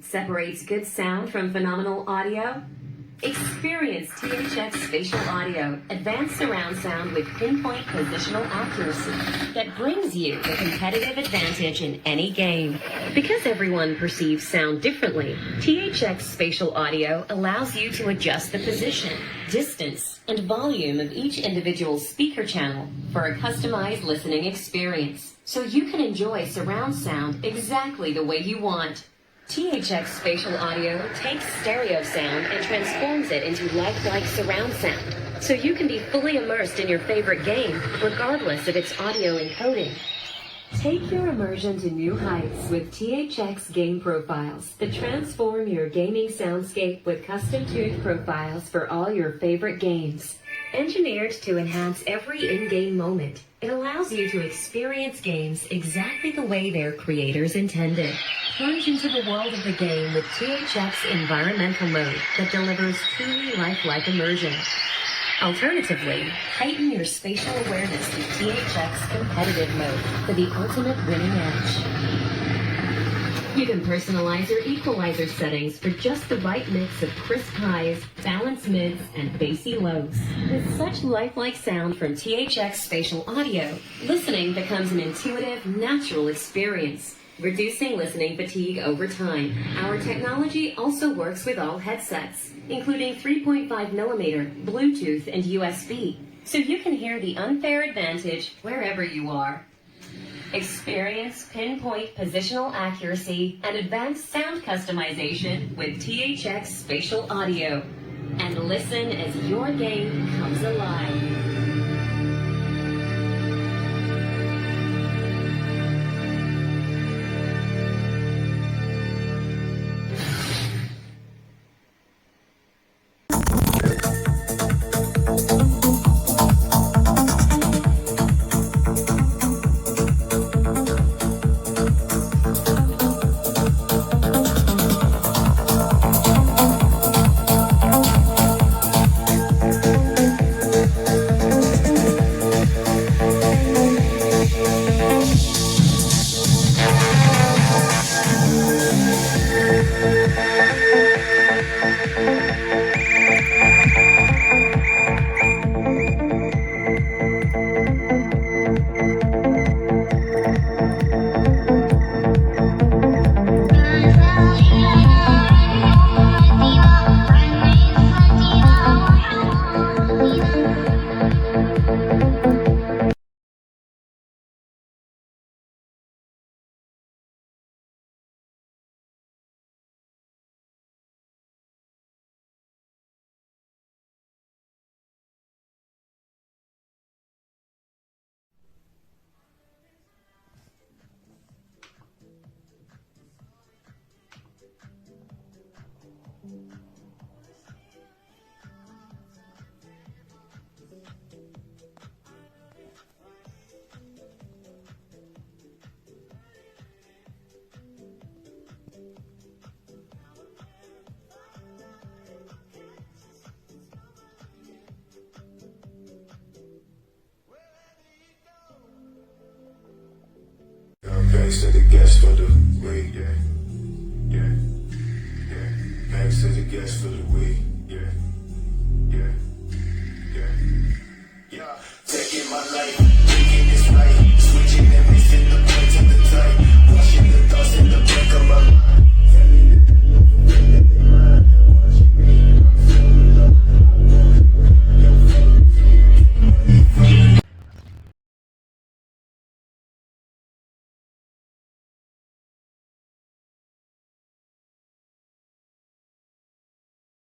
Separates good sound from phenomenal audio? Experience THX Spatial Audio, advanced surround sound with pinpoint positional accuracy that brings you the competitive advantage in any game. Because everyone perceives sound differently, THX Spatial Audio allows you to adjust the position, distance, and volume of each individual speaker channel for a customized listening experience, so you can enjoy surround sound exactly the way you want. THX Spatial Audio takes stereo sound and transforms it into lifelike surround sound, so you can be fully immersed in your favorite game, regardless of its audio encoding. Take your immersion to new heights with THX Game Profiles that transform your gaming soundscape with custom-tuned profiles for all your favorite games. Engineered to enhance every in-game moment, it allows you to experience games exactly the way their creators intended. Plunge into the world of the game with THX Environmental Mode that delivers truly lifelike immersion. Alternatively, heighten your spatial awareness with THX Competitive Mode for the ultimate winning edge. You can personalize your equalizer settings for just the right mix of crisp highs, balanced mids, and bassy lows. With such lifelike sound from THX Spatial Audio, listening becomes an intuitive, natural experience, reducing listening fatigue over time. Our technology also works with all headsets, including 3.5mm, Bluetooth, and USB, so you can hear the unfair advantage wherever you are. Experience pinpoint positional accuracy and advanced sound customization with THX Spatial Audio, and listen as your game comes alive. Thanks to the guests for the week, yeah. Thanks to the guests for the week.